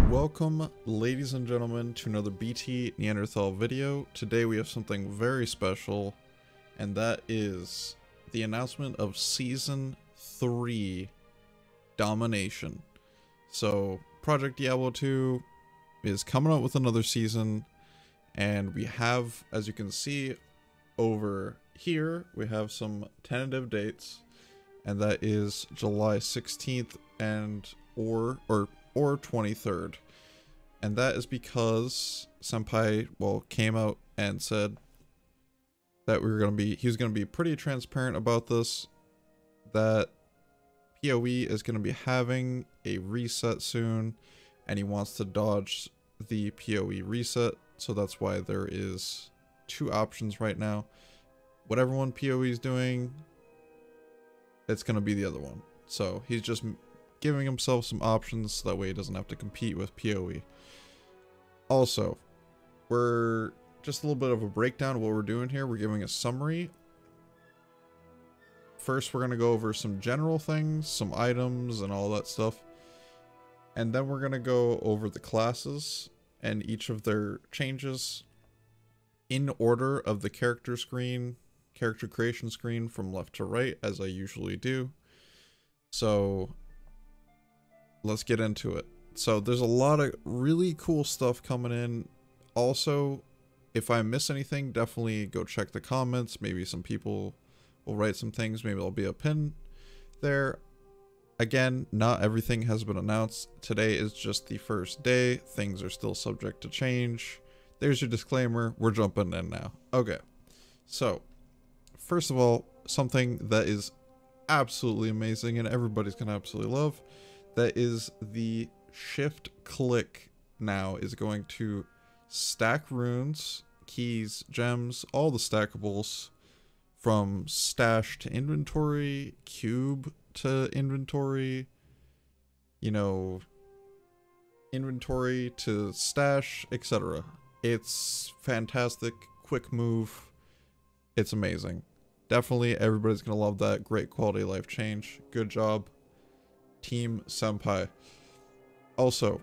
Welcome, ladies and gentlemen, to another BTNeanderthal video. Today we have something very special, and that is the announcement of Season 3 Domination. So, Project Diablo 2 is coming out with another season, and we have, as you can see over here, we have some tentative dates, and that is July 16th and or 23rd. And that is because Senpai, came out and said that he was gonna be pretty transparent about this, that PoE is gonna be having a reset soon, and he wants to dodge the PoE reset, so that's why there is two options right now. Whatever one PoE is doing, it's gonna be the other one. So he's just giving himself some options so that way he doesn't have to compete with PoE. Also, we're just a little bit of a breakdown of what we're doing here. We're giving a summary. First, we're going to go over some general things, some items and all that stuff. And then we're going to go over the classes and each of their changes in order of the character screen, character creation screen from left to right, as I usually do. So let's get into it. So there's a lot of really cool stuff coming in. Also, if I miss anything, definitely go check the comments. Maybe some people will write some things. Maybe there'll be a pin there. Again, not everything has been announced. Today is just the first day. Things are still subject to change. There's your disclaimer. We're jumping in now. Okay. So, first of all, something that is absolutely amazing and everybody's going to absolutely love, that is the shift click now is going to stack runes, keys, gems, all the stackables from stash to inventory, cube to inventory, inventory to stash, etc. It's fantastic, quick move. It's amazing. Definitely everybody's gonna love that. Great quality of life change. Good job, Team Senpai. Also,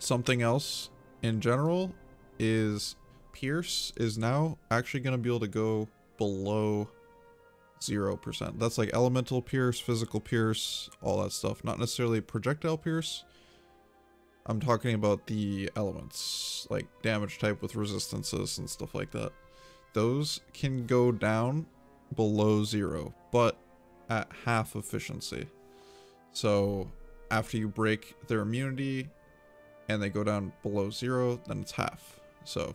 something else in general is Pierce is now actually going to be able to go below 0%. That's like elemental Pierce, physical Pierce, all that stuff. Not necessarily projectile Pierce. I'm talking about the elements, like damage type with resistances and stuff like that. Those can go down below 0, but at half efficiency. So after you break their immunity and they go down below 0, then it's half. So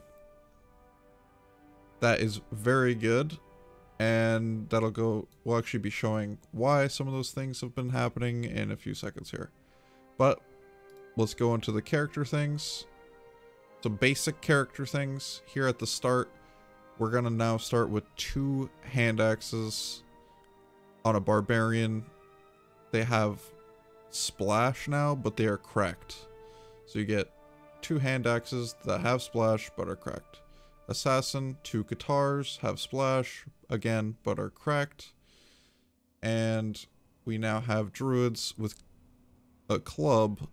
that is very good, and we'll actually be showing why some of those things have been happening in a few seconds here. But let's go into the character things. Some basic character things here at the start. We're gonna now start with 2 hand axes on a Barbarian. They have splash now, but they are cracked. So you get 2 hand axes that have splash but are cracked. Assassin, 2 guitars have splash again but are cracked. And we now have druids with a club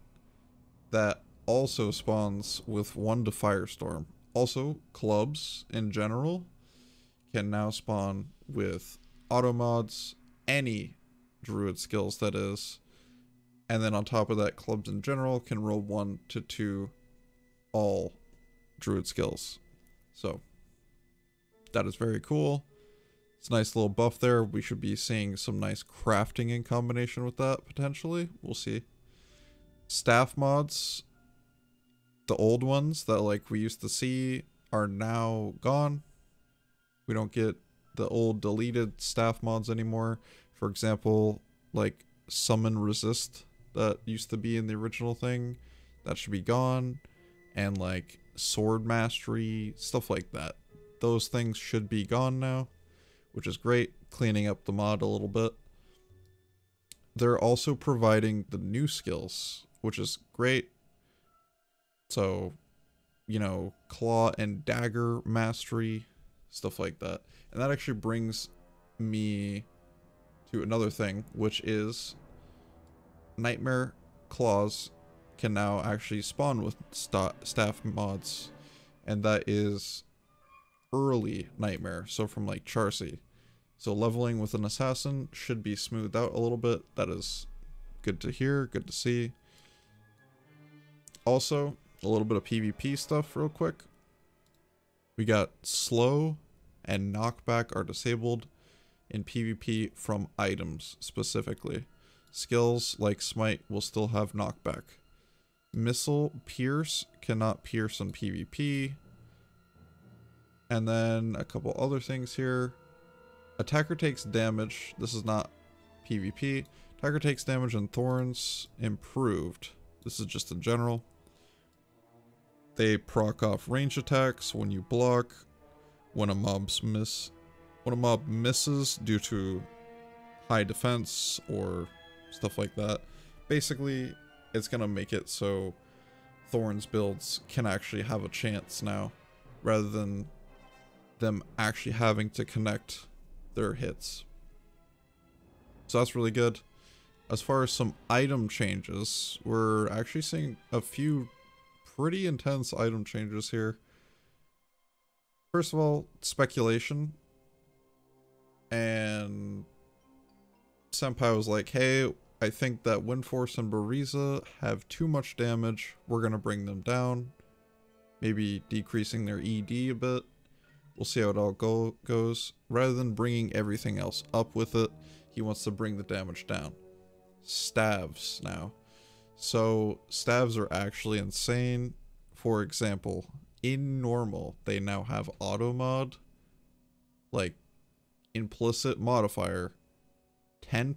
that also spawns with 1 to firestorm. Also, clubs in general can now spawn with auto mods, any druid skills that is. And then on top of that, clubs in general can roll 1 to 2 all druid skills. So that is very cool. It's a nice little buff there. We should be seeing some nice crafting in combination with that potentially. We'll see. Staff mods, the old ones that we used to see, are now gone. We don't get the old deleted staff mods anymore. For example, like summon resist that used to be in the original thing, that should be gone. And like sword mastery, stuff like that, those things should be gone now, which is great, cleaning up the mod a little bit. They're also providing the new skills, which is great. So, claw and dagger mastery, stuff like that. And that actually brings me to another thing, which is Nightmare Claws can now actually spawn with staff mods, and that is early Nightmare, so from like Charcy. So leveling with an assassin should be smoothed out a little bit. That is good to hear, good to see. Also, a little bit of PvP stuff real quick. We got slow and knockback are disabled in PvP from items specifically. Skills like Smite will still have knockback. Missile Pierce cannot pierce in PvP. And then a couple other things here. Attacker takes damage. This is not PvP. Attacker takes damage and Thorns improved. This is just in general. They proc off range attacks when you block. When a mob misses due to high defense or stuff like that. Basically, it's gonna make it so Thorns builds can actually have a chance now, rather than them actually having to connect their hits. So that's really good. As far as some item changes, we're actually seeing a few pretty intense item changes here. First of all, speculation. And Senpai was like, hey, I think that Windforce and Bariza have too much damage. We're going to bring them down. Maybe decreasing their ED a bit. We'll see how it all goes. Rather than bringing everything else up with it, he wants to bring the damage down. Staves now. So staves are actually insane. For example, in normal, they now have auto mod, like implicit modifier, 10%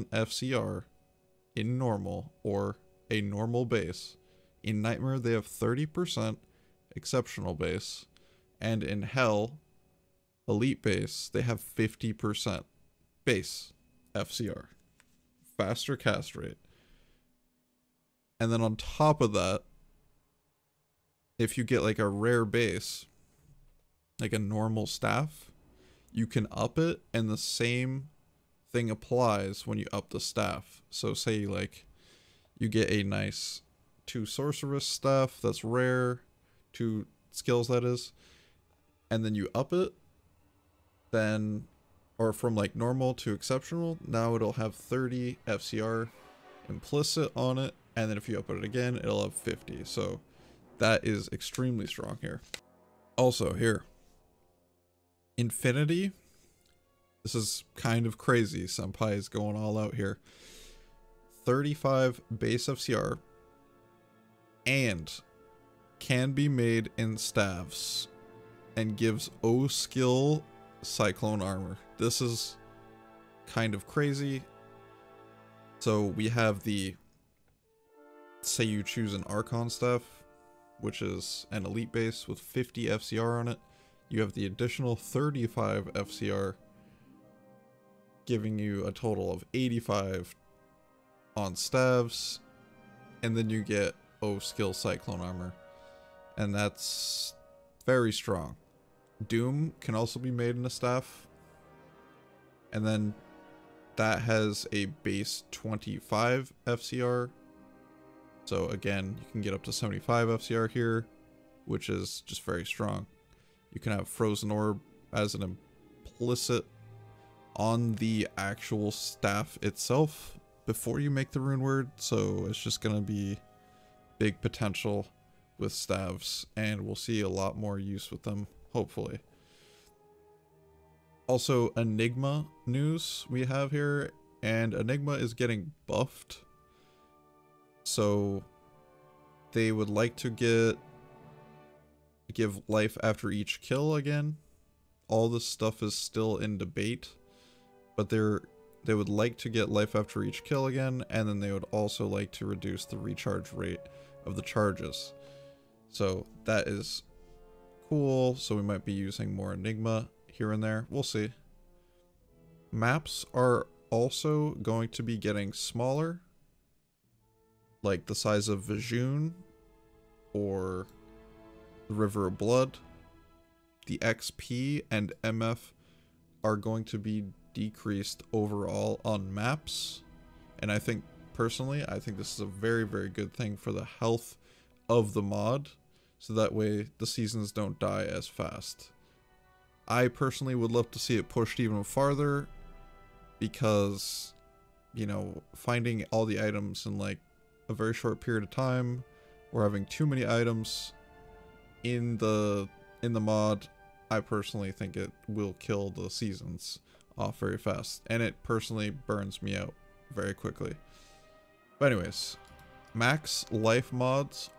FCR in normal or a normal base. In Nightmare, they have 30% exceptional base, and in Hell, elite base, they have 50% base FCR. Faster cast rate. And then on top of that, if you get like a rare base, like a normal staff, you can up it, and the same thing applies when you up the staff. So say like you get a nice 2 Sorceress staff that's rare, 2 skills that is, and then you up it, then, or from like normal to exceptional, now it'll have 30 FCR implicit on it, and then if you up it again, it'll have 50. So that is extremely strong here. Also here, Infinity. This is kind of crazy. Senpai is going all out here. 35 base FCR and can be made in staves and gives O skill cyclone armor. This is kind of crazy. So we have the, say you choose an Archon staff, which is an elite base with 50 FCR on it. You have the additional 35 FCR, giving you a total of 85 on staves, and then you get O skill cyclone armor, and that's very strong. Doom can also be made in a staff, and then that has a base 25 FCR, so again you can get up to 75 FCR here, which is just very strong. You can have Frozen Orb as an implicit on the actual staff itself before you make the rune word, so it's just gonna be big potential with staves, and we'll see a lot more use with them, hopefully. Also, Enigma news we have here, and Enigma is getting buffed, so they would like to give life after each kill again. All this stuff is still in debate, but they would like to get life after each kill again, and then they would also like to reduce the recharge rate of the charges. So that is cool. So we might be using more Enigma here and there. We'll see. Maps are also going to be getting smaller, like the size of Vijun or the River of Blood. The XP and MF are going to be decreased overall on maps, and I think personally, I think this is a very, very good thing for the health of the mod, so that way the seasons don't die as fast. I personally would love to see it pushed even farther, because, you know, finding all the items in like a very short period of time, or having too many items in the mod, I personally think it will kill the seasons off very fast, and it personally burns me out very quickly. But anyways, max life mods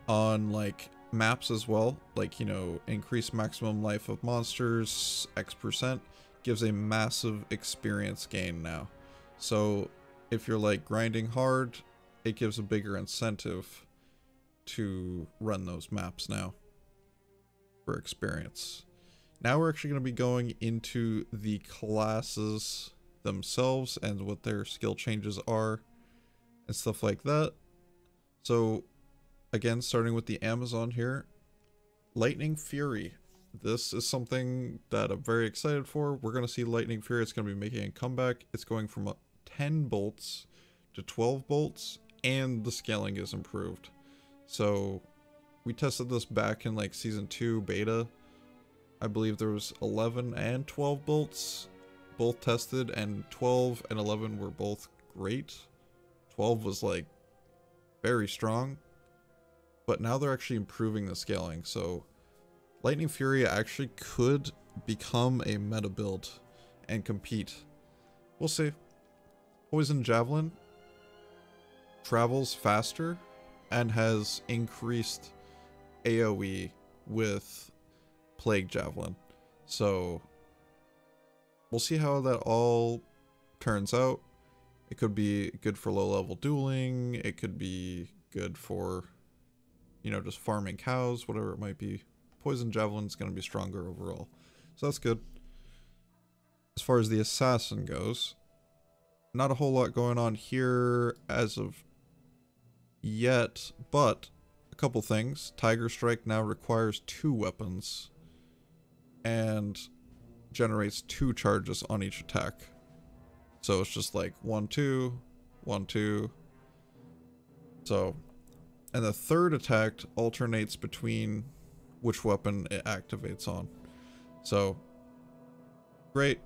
on like maps as well, like, you know, increase maximum life of monsters X%, gives a massive experience gain now. So if you're like grinding hard, it gives a bigger incentive to run those maps now for experience. Now we're actually going to be going into the classes themselves and what their skill changes are and stuff like that. So again, starting with the Amazon here, Lightning Fury. This is something that I'm very excited for. We're going to see Lightning Fury. It's going to be making a comeback. It's going from 10 bolts to 12 bolts, and the scaling is improved. So we tested this back in like season 2 beta. I believe there was 11 and 12 bolts both tested, and 12 and 11 were both great. 12 was like very strong, but now they're actually improving the scaling. So Lightning Fury actually could become a meta build and compete. We'll see. Poison Javelin travels faster and has increased AoE with Plague Javelin. So we'll see how that all turns out. It could be good for low level dueling. It could be good for, you know, just farming cows, whatever it might be. Poison Javelin is going to be stronger overall. So that's good. As far as the Assassin goes, not a whole lot going on here as of yet, but a couple things. Tiger Strike now requires 2 weapons and generates 2 charges on each attack. So it's just like 1, 2, 1, 2. So, and the third attack alternates between which weapon it activates on. So, great.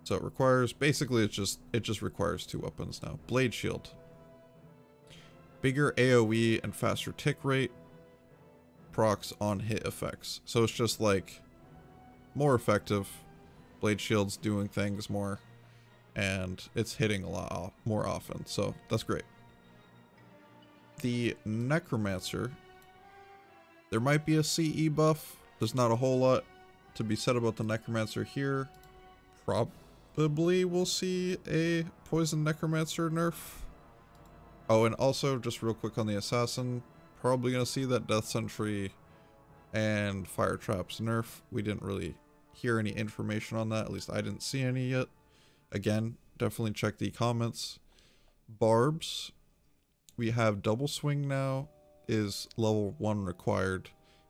So it requires, basically it just requires 2 weapons now. Blade Shield. Bigger AoE and faster tick rate. Procs on hit effects. So it's just like more effective. Blade Shield's doing things more, and it's hitting a lot more often. So that's great. The Necromancer. There might be a CE buff. There's not a whole lot to be said about the Necromancer here. Probably we'll see a Poison Necromancer nerf. Oh, and also just real quick on the Assassin, probably gonna see that Death Sentry and Fire Traps nerf. We didn't really hear any information on that, at least I didn't see any yet. Again, definitely check the comments. Barbs, we have Double Swing now is level 1 required,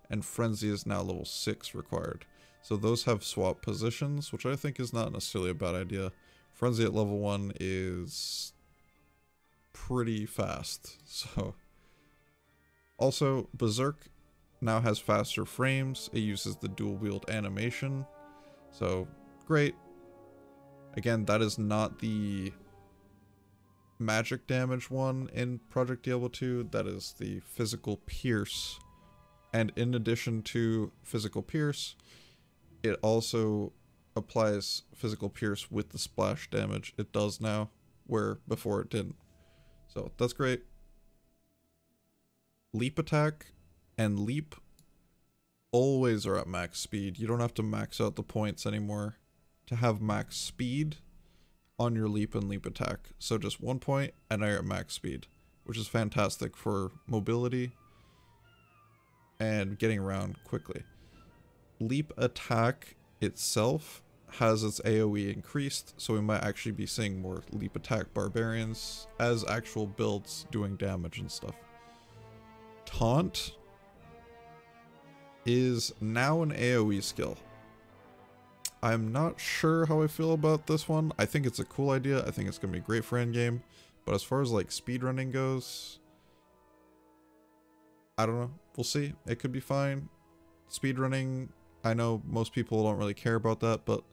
and Frenzy is now level 6 required. So those have swap positions, which I think is not necessarily a bad idea. Frenzy at level 1 is pretty fast. So also, Berserk now has faster frames. It uses the dual wield animation. So great. Again, that is not the magic damage one in Project Diablo 2. That is the physical pierce. And in addition to physical pierce, it also applies physical pierce with the splash damage it does now, where before it didn't. So that's great. Leap attack and leap always are at max speed. You don't have to max out the points anymore to have max speed on your leap and leap attack. So just 1 point and now you're at max speed, which is fantastic for mobility and getting around quickly. Leap attack itself has its AoE increased, so we might actually be seeing more leap attack barbarians as actual builds doing damage and stuff. Taunt is now an AoE skill. I'm not sure how I feel about this one. I think it's a cool idea. I think it's going to be great for endgame. But as far as like speedrunning goes, I don't know. We'll see. It could be fine. Speedrunning, I know most people don't really care about that, but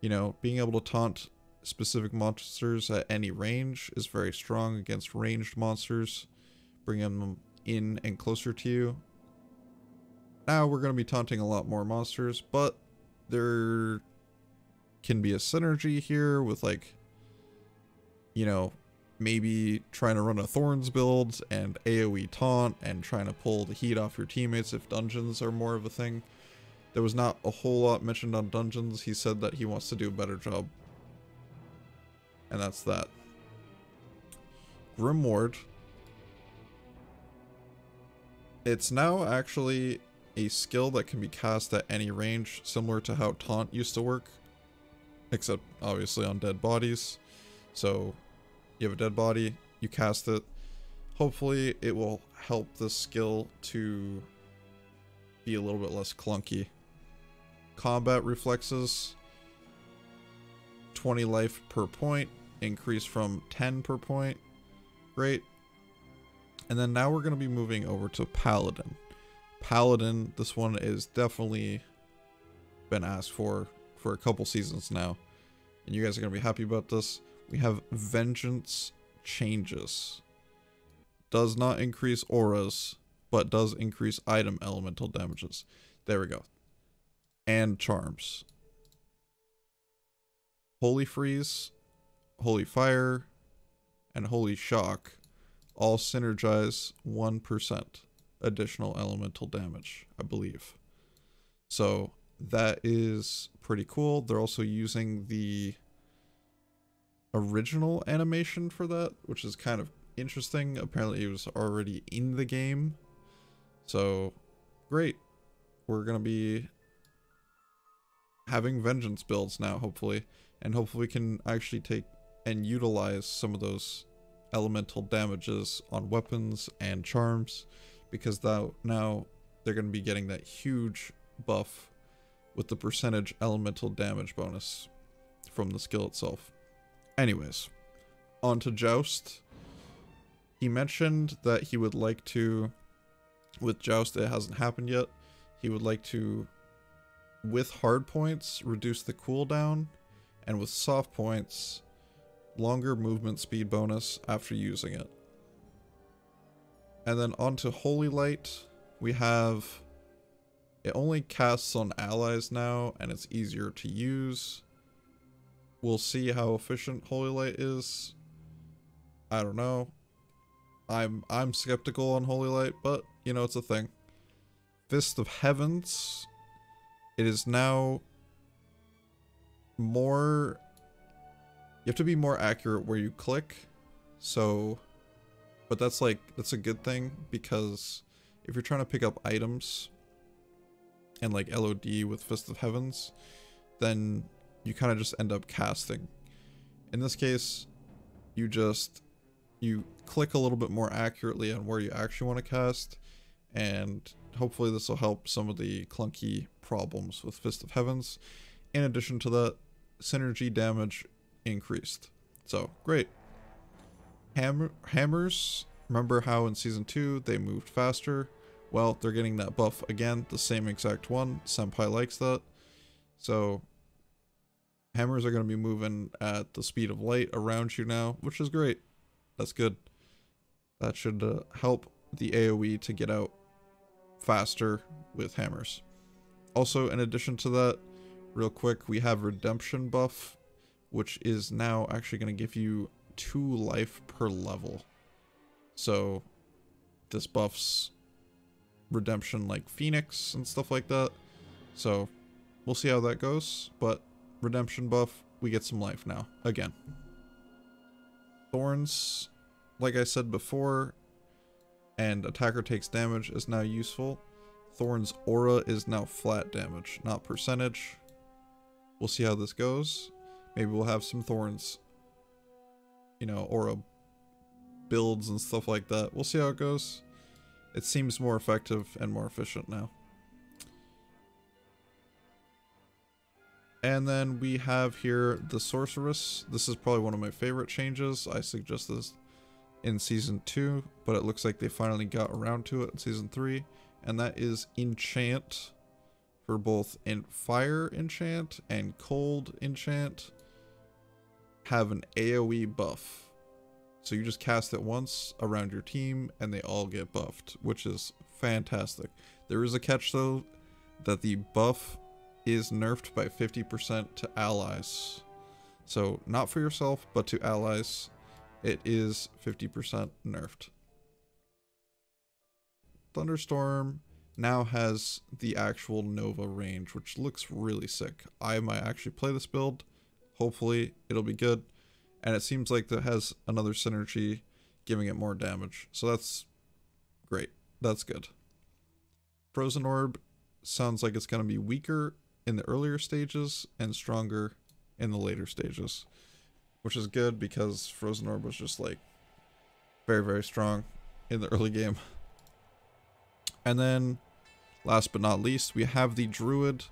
you know, being able to taunt specific monsters at any range is very strong against ranged monsters, bringing them in and closer to you. Now we're going to be taunting a lot more monsters, but there can be a synergy here with, like, you know, maybe trying to run a Thorns build and AoE taunt and trying to pull the heat off your teammates if dungeons are more of a thing. There was not a whole lot mentioned on dungeons. He said that he wants to do a better job. And that's that. Grimward. It's now actually a skill that can be cast at any range, similar to how taunt used to work. Except, obviously, on dead bodies. So, you have a dead body, you cast it. Hopefully, it will help this skill to be a little bit less clunky. Combat reflexes, 20 life per point, increase from 10 per point. Great. And then now we're going to be moving over to Paladin. Paladin, this one is definitely been asked for a couple seasons now. And you guys are going to be happy about this. We have Vengeance Changes. Does not increase auras, but does increase item elemental damages. There we go. And charms. Holy Freeze, Holy Fire, and Holy Shock all synergize 1% additional elemental damage, I believe. So that is pretty cool. They're also using the original animation for that, which is kind of interesting. Apparently it was already in the game. So great. We're going to be having vengeance builds now, hopefully. And hopefully we can actually take and utilize some of those elemental damages on weapons and charms, because now they're going to be getting that huge buff with the percentage elemental damage bonus from the skill itself. Anyways, on to Joust. He mentioned that he would like to, with Joust, it hasn't happened yet, he would like to, with hard points, reduce the cooldown, and with soft points, longer movement speed bonus after using it. And then onto Holy Light, we have, it only casts on allies now, and it's easier to use. We'll see how efficient Holy Light is. I don't know. I'm skeptical on Holy Light, but you know, it's a thing. Fist of Heavens. It is now more, you have to be more accurate where you click. So, but that's a good thing, because if you're trying to pick up items and like LOD with Fist of Heavens, then you kind of just end up casting. In this case, you click a little bit more accurately on where you actually want to cast, and hopefully this will help some of the clunky problems with Fist of Heavens. In addition to that, synergy damage increased. So, great. Hammers, remember how in Season 2 they moved faster? Well, they're getting that buff again, the same exact one. Senpai likes that. So, hammers are going to be moving at the speed of light around you now, which is great. That's good. That should help the AoE to get out faster with hammers. Also, in addition to that, real quick, we have Redemption buff, which is now actually going to give you 2 life per level. So this buffs Redemption like Phoenix and stuff like that. So we'll see how that goes, but Redemption buff, we get some life now, again. Thorns, like I said before, and attacker takes damage is now useful. Thorns aura is now flat damage, not percentage. We'll see how this goes. Maybe we'll have some Thorns, you know, aura builds and stuff like that. We'll see how it goes. It seems more effective and more efficient now. And then we have here the Sorceress. This is probably one of my favorite changes. I suggest this in Season 2, but it looks like they finally got around to it in Season 3. And that is enchant for both in fire enchant and cold enchant. Have an AoE buff. So you just cast it once around your team and they all get buffed, which is fantastic. There is a catch though, that the buff is nerfed by 50% to allies. So not for yourself, but to allies, it is 50% nerfed. Thunderstorm now has the actual Nova range, which looks really sick. I might actually play this build. Hopefully it'll be good. And it seems like that has another synergy giving it more damage. So that's great. That's good. Frozen Orb sounds like it's going to be weaker in the earlier stages and stronger in the later stages, which is good because Frozen Orb was just like very, very strong in the early game. And then last but not least, we have the Druid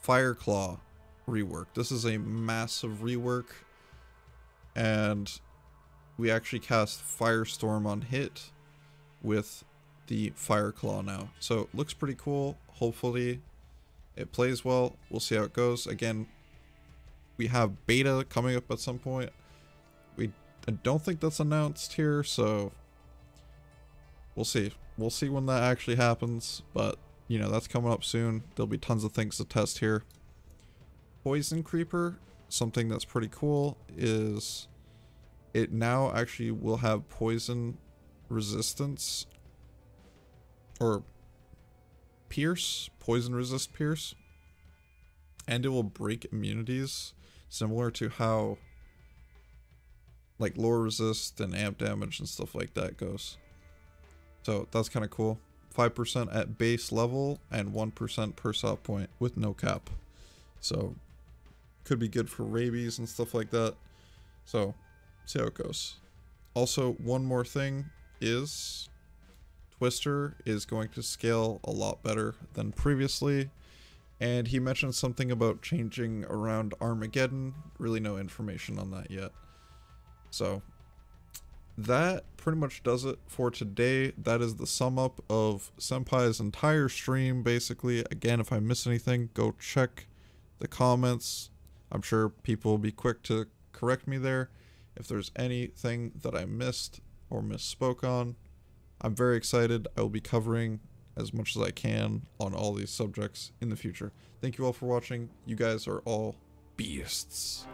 Fireclaw rework. This is a massive rework, and we actually cast Firestorm on hit with the Fireclaw now. So it looks pretty cool. Hopefully it plays well. We'll see how it goes. Again, we have beta coming up at some point. I don't think that's announced here, so we'll see. We'll see when that actually happens, but you know, that's coming up soon. There'll be tons of things to test here. Poison Creeper, something that's pretty cool is it now actually will have poison resistance, or pierce, poison resist pierce, and it will break immunities similar to how like lore resist and amp damage and stuff like that goes. So that's kind of cool. 5% at base level and 1% per stop point with no cap. So could be good for rabies and stuff like that. So see how it goes. Also, one more thing is Twister is going to scale a lot better than previously. And he mentioned something about changing around Armageddon. Really no information on that yet. So that pretty much does it for today. That is the sum up of Senpai's entire stream, basically. Again, if I miss anything, go check the comments. I'm sure people will be quick to correct me there. If there's anything that I missed or misspoke on, I'm very excited. I will be covering as much as I can on all these subjects in the future. Thank you all for watching. You guys are all beasts.